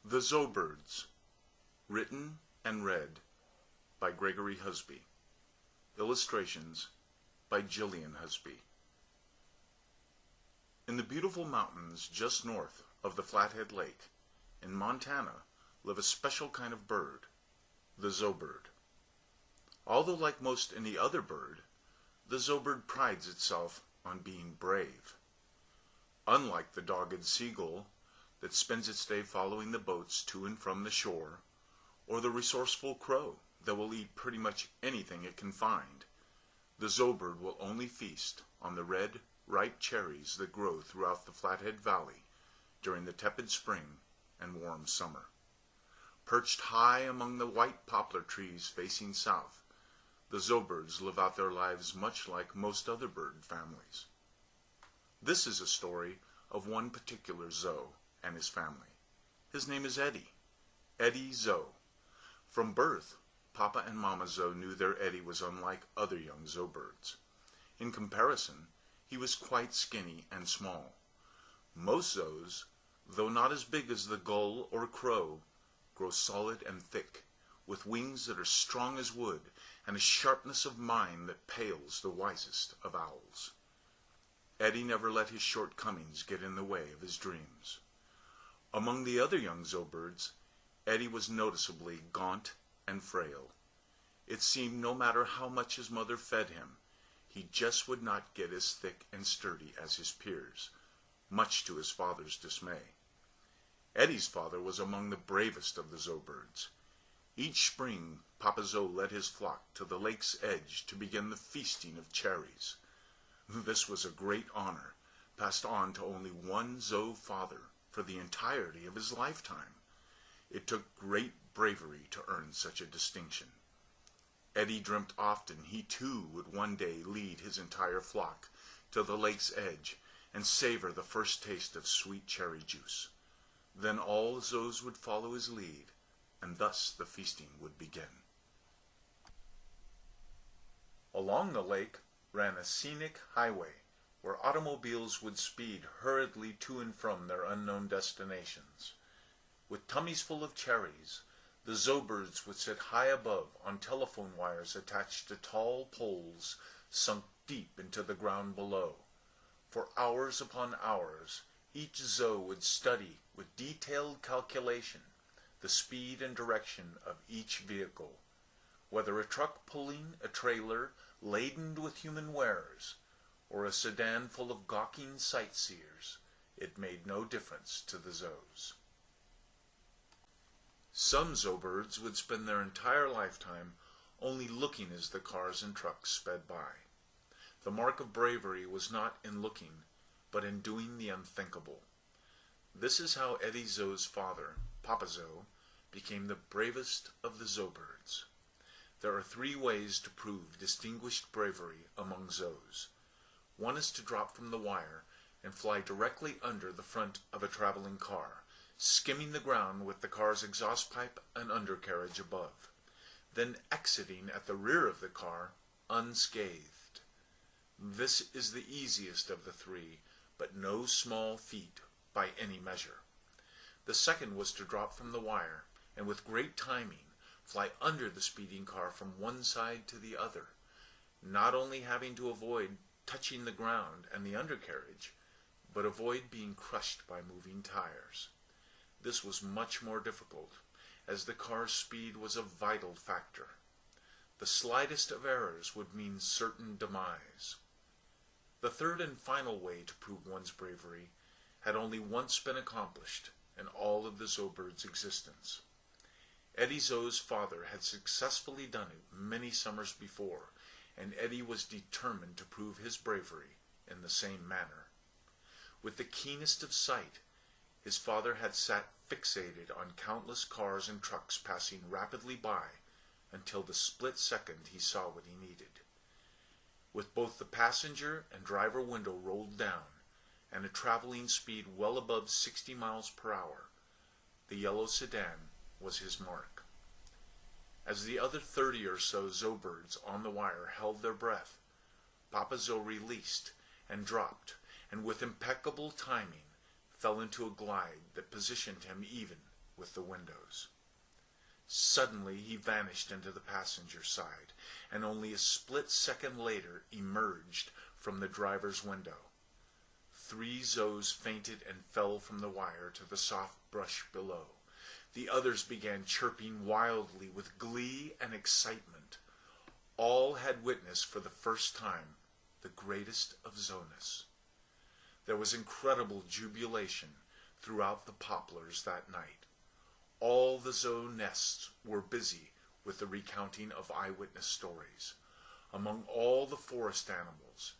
The Zoebirds, written and read by Husby. Illustrations by Gillian Husby. In the beautiful mountains just north of the Flathead Lake, in Montana, live a special kind of bird, the zoebird. Although like most any other bird, the zoebird prides itself on being brave. Unlike the dogged seagull that spends its day following the boats to and from the shore, or the resourceful crow that will eat pretty much anything it can find, the zoebird will only feast on the red, ripe cherries that grow throughout the Flathead Valley during the tepid spring and warm summer. Perched high among the white poplar trees facing south, the zoebirds live out their lives much like most other bird families. This is a story of one particular Zoe and his family. His name is Eddy Zoe. From birth, Papa and Mama Zoe knew their Eddy was unlike other young zoebirds. In comparison, he was quite skinny and small. Most Zoes, though not as big as the gull or crow, grow solid and thick, with wings that are strong as wood and a sharpness of mind that pales the wisest of owls. Eddy never let his shortcomings get in the way of his dreams. Among the other young zoebirds, Eddy was noticeably gaunt and frail. It seemed no matter how much his mother fed him, he just would not get as thick and sturdy as his peers, much to his father's dismay. Eddy's father was among the bravest of the zoebirds. Each spring, Papa Zoe led his flock to the lake's edge to begin the feasting of cherries. This was a great honor, passed on to only one Zoe father for the entirety of his lifetime. It took great bravery to earn such a distinction. Eddy dreamt often he too would one day lead his entire flock to the lake's edge and savor the first taste of sweet cherry juice. Then all Zoes would follow his lead, and thus the feasting would begin. Along the lake ran a scenic highway where automobiles would speed hurriedly to and from their unknown destinations. With tummies full of cherries, the zoebirds would sit high above on telephone wires attached to tall poles sunk deep into the ground below. For hours upon hours, each Zoe would study with detailed calculation the speed and direction of each vehicle. Whether a truck pulling a trailer laden with human wares, or a sedan full of gawking sightseers, it made no difference to the Zoes. Some zoebirds would spend their entire lifetime only looking as the cars and trucks sped by. The mark of bravery was not in looking, but in doing the unthinkable. This is how Eddy Zoe's father, Papa Zoe, became the bravest of the zoebirds. There are 3 ways to prove distinguished bravery among Zoes. One is to drop from the wire and fly directly under the front of a traveling car, skimming the ground with the car's exhaust pipe and undercarriage above, then exiting at the rear of the car unscathed. This is the easiest of the 3, but no small feat by any measure. The second was to drop from the wire and with great timing fly under the speeding car from one side to the other, not only having to avoid touching the ground and the undercarriage, but avoid being crushed by moving tires. This was much more difficult, as the car's speed was a vital factor. The slightest of errors would mean certain demise. The third and final way to prove one's bravery had only once been accomplished in all of the zoebirds' existence. Eddy Zoe's father had successfully done it many summers before, and Eddy was determined to prove his bravery in the same manner. With the keenest of sight, his father had sat fixated on countless cars and trucks passing rapidly by until the split second he saw what he needed. With both the passenger and driver window rolled down and a traveling speed well above 60 miles per hour, the yellow sedan was his mark. As the other 30 or so zoebirds on the wire held their breath, Papa Zoe released and dropped, and with impeccable timing fell into a glide that positioned him even with the windows. Suddenly he vanished into the passenger side, and only a split second later emerged from the driver's window. 3 Zoes fainted and fell from the wire to the soft brush below. The others began chirping wildly with glee and excitement. All had witnessed for the first time the greatest of Zoness. There was incredible jubilation throughout the poplars that night. All the Zoe nests were busy with the recounting of eyewitness stories. Among all the forest animals,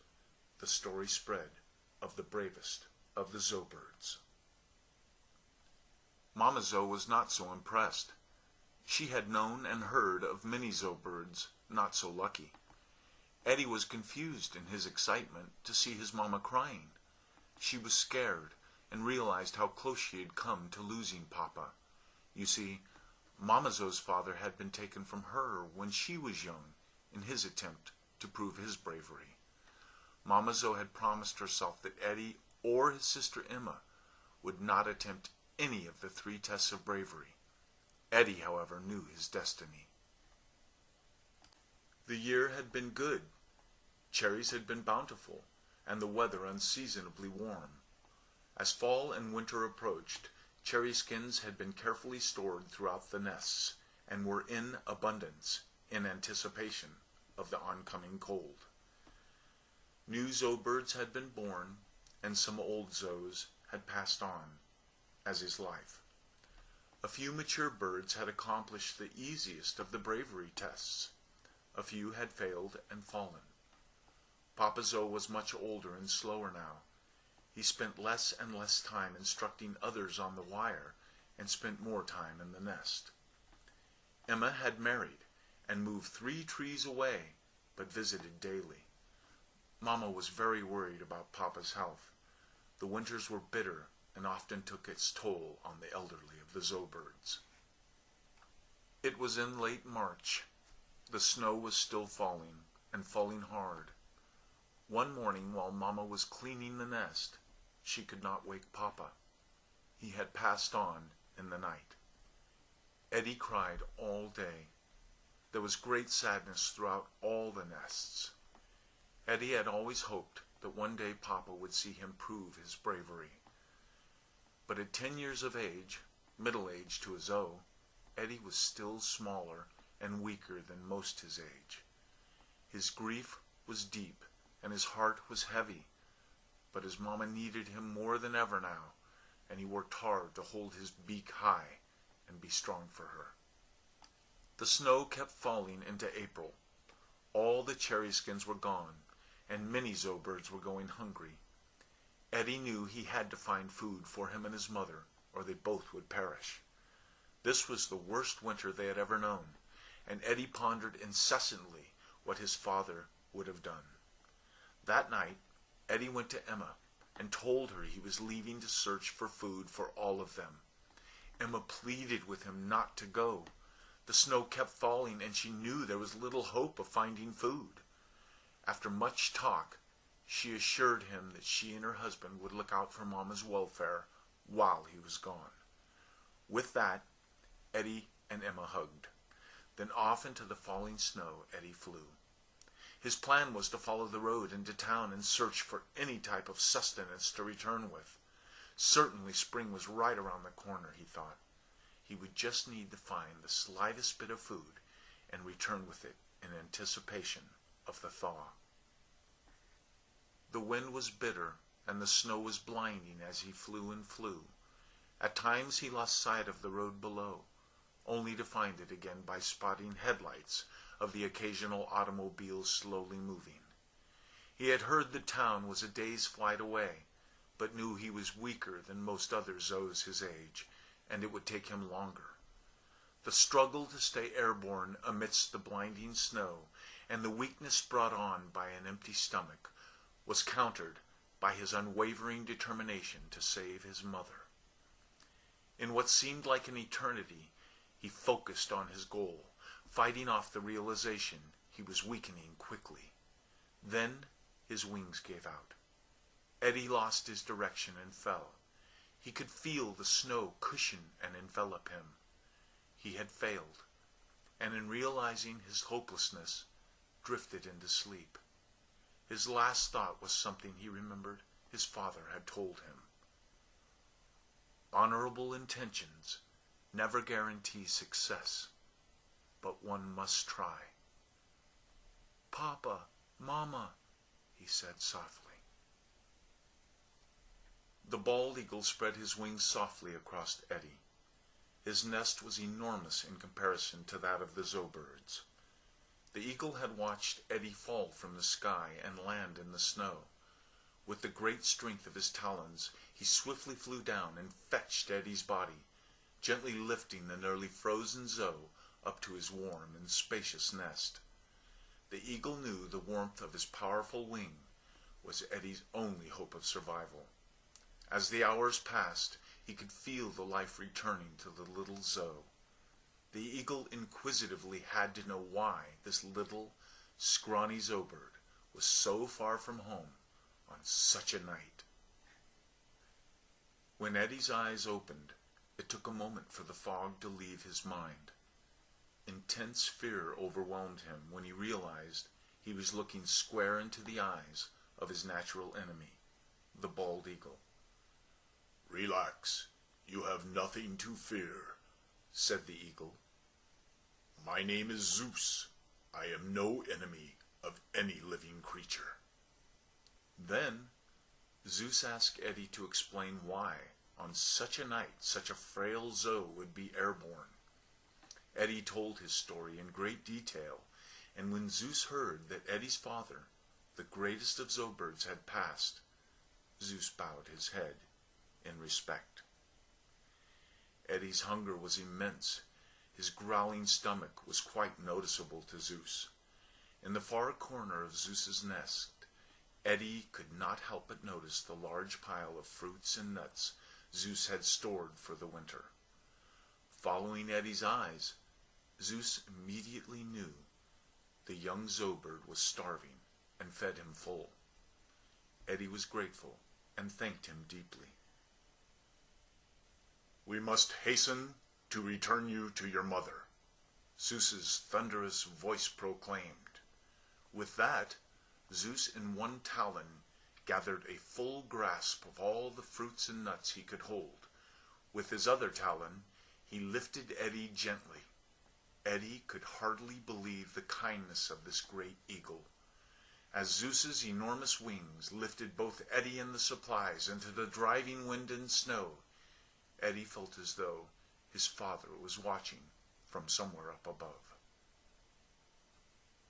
the story spread of the bravest of the Zoebirds. Mama Zoe was not so impressed. She had known and heard of many Zoebirds not so lucky. Eddy was confused in his excitement to see his mama crying. She was scared and realized how close she had come to losing Papa. You see, Mama Zoe's father had been taken from her when she was young in his attempt to prove his bravery. Mama Zoe had promised herself that Eddy or his sister Emma would not attempt any of the 3 tests of bravery. Eddy, however, knew his destiny. The year had been good. Cherries had been bountiful, and the weather unseasonably warm. As fall and winter approached, cherry skins had been carefully stored throughout the nests, and were in abundance in anticipation of the oncoming cold. New Zoebirds had been born, and some old Zoes had passed on, as is life. A few mature birds had accomplished the easiest of the bravery tests. A few had failed and fallen. Papa Zoe was much older and slower now. He spent less and less time instructing others on the wire, and spent more time in the nest. Emma had married, and moved 3 trees away, but visited daily. Mama was very worried about Papa's health. The winters were bitter, and often took its toll on the elderly of the Zoebirds. It was in late March. The snow was still falling, and falling hard. One morning, while Mama was cleaning the nest, she could not wake Papa. He had passed on in the night. Eddy cried all day. There was great sadness throughout all the nests. Eddy had always hoped that one day Papa would see him prove his bravery. But at 10 years of age, middle age to a Zoe, Eddy was still smaller and weaker than most his age. His grief was deep, and his heart was heavy, but his mama needed him more than ever now, and he worked hard to hold his beak high and be strong for her. The snow kept falling into April. All the cherry skins were gone, and many Zoebirds were going hungry. Eddy knew he had to find food for him and his mother, or they both would perish. This was the worst winter they had ever known, and Eddy pondered incessantly what his father would have done. That night, Eddy went to Emma and told her he was leaving to search for food for all of them. Emma pleaded with him not to go. The snow kept falling, and she knew there was little hope of finding food. After much talk, she assured him that she and her husband would look out for Mama's welfare while he was gone. With that, Eddy and Emma hugged. Then off into the falling snow Eddy flew. His plan was to follow the road into town and search for any type of sustenance to return with. Certainly spring was right around the corner, he thought. He would just need to find the slightest bit of food and return with it in anticipation of the thaw. The wind was bitter, and the snow was blinding as he flew and flew. At times he lost sight of the road below, only to find it again by spotting headlights of the occasional automobiles slowly moving. He had heard the town was a day's flight away, but knew he was weaker than most other Zoes his age, and it would take him longer. The struggle to stay airborne amidst the blinding snow, and the weakness brought on by an empty stomach, was countered by his unwavering determination to save his mother. In what seemed like an eternity, he focused on his goal, fighting off the realization he was weakening quickly. Then his wings gave out. Eddy lost his direction and fell. He could feel the snow cushion and envelop him. He had failed, and in realizing his hopelessness, drifted into sleep. His last thought was something he remembered his father had told him. Honorable intentions never guarantee success, but one must try. "Papa, Mama," he said softly. The bald eagle spread his wings softly across Eddy. His nest was enormous in comparison to that of the Zoebirds. The eagle had watched Eddy fall from the sky and land in the snow. With the great strength of his talons, he swiftly flew down and fetched Eddy's body, gently lifting the nearly frozen Zoe up to his warm and spacious nest. The eagle knew the warmth of his powerful wing was Eddy's only hope of survival. As the hours passed, he could feel the life returning to the little Zoe. The eagle inquisitively had to know why this little, scrawny Zoebird was so far from home on such a night. When Eddy's eyes opened, it took a moment for the fog to leave his mind. Intense fear overwhelmed him when he realized he was looking square into the eyes of his natural enemy, the bald eagle. "Relax, you have nothing to fear," said the eagle. "My name is Zeus. I am no enemy of any living creature." Then Zeus asked Eddy to explain why, on such a night, such a frail Zoe would be airborne. Eddy told his story in great detail, and when Zeus heard that Eddy's father, the greatest of Zoebirds, had passed, Zeus bowed his head in respect. Eddy's hunger was immense. His growling stomach was quite noticeable to Zeus. In the far corner of Zeus's nest, Eddy could not help but notice the large pile of fruits and nuts Zeus had stored for the winter. Following Eddy's eyes, Zeus immediately knew the young Zoebird was starving and fed him full. Eddy was grateful and thanked him deeply. "We must hasten to return you to your mother," Zeus's thunderous voice proclaimed. With that, Zeus in one talon gathered a full grasp of all the fruits and nuts he could hold. With his other talon, he lifted Eddy gently. Eddy could hardly believe the kindness of this great eagle. As Zeus's enormous wings lifted both Eddy and the supplies into the driving wind and snow, Eddy felt as though his father was watching from somewhere up above.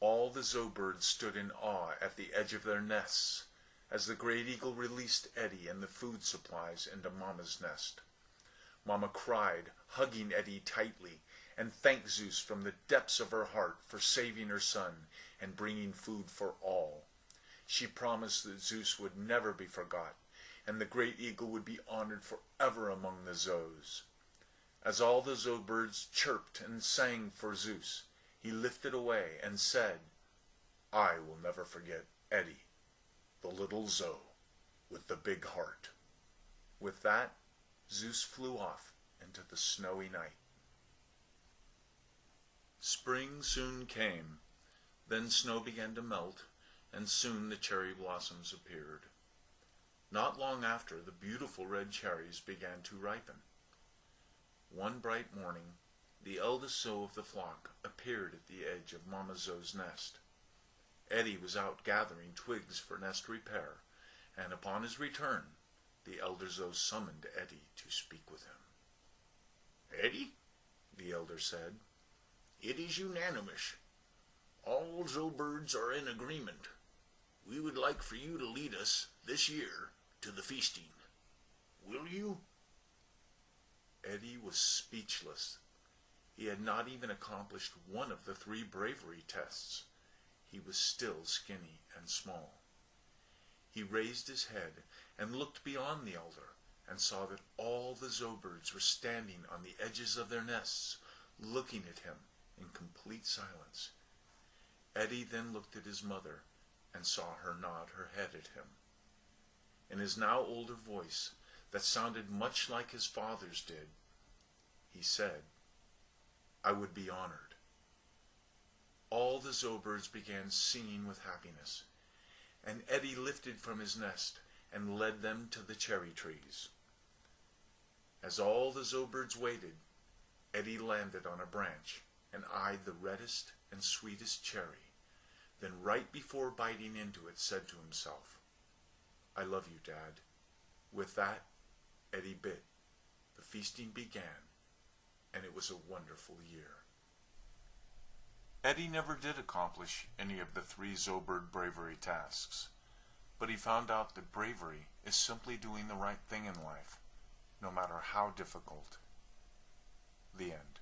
All the Zoebirds stood in awe at the edge of their nests as the great eagle released Eddy and the food supplies into Mama's nest. Mama cried, hugging Eddy tightly, and thanked Zeus from the depths of her heart for saving her son and bringing food for all. She promised that Zeus would never be forgot, and the great eagle would be honored forever among the Zoes. As all the Zoebirds chirped and sang for Zeus, he lifted away and said, "I will never forget Eddy, the little Zoe with the big heart." With that, Zeus flew off into the snowy night. Spring soon came. Then snow began to melt, and soon the cherry blossoms appeared. Not long after, the beautiful red cherries began to ripen. One bright morning, the eldest Zoe of the flock appeared at the edge of Mama Zoe's nest. Eddy was out gathering twigs for nest repair, and upon his return, the elder Zoe summoned Eddy to speak with him. "Eddy," the elder said, "it is unanimous. All Zoebirds are in agreement. We would like for you to lead us this year to the feasting. Will you?" Eddy was speechless. He had not even accomplished one of the 3 bravery tests. He was still skinny and small. He raised his head and looked beyond the elder and saw that all the Zoebirds were standing on the edges of their nests, looking at him in complete silence. Eddy then looked at his mother and saw her nod her head at him. In his now older voice, that sounded much like his father's did, he said, "I would be honored." All the Zoebirds began singing with happiness, and Eddy lifted from his nest and led them to the cherry trees. As all the Zoebirds waited, Eddy landed on a branch and eyed the reddest and sweetest cherry, then right before biting into it said to himself, "I love you, Dad." With that, Eddy bit. The feasting began, and it was a wonderful year. Eddy never did accomplish any of the 3 Zoebird bravery tasks, but he found out that bravery is simply doing the right thing in life, no matter how difficult. The end.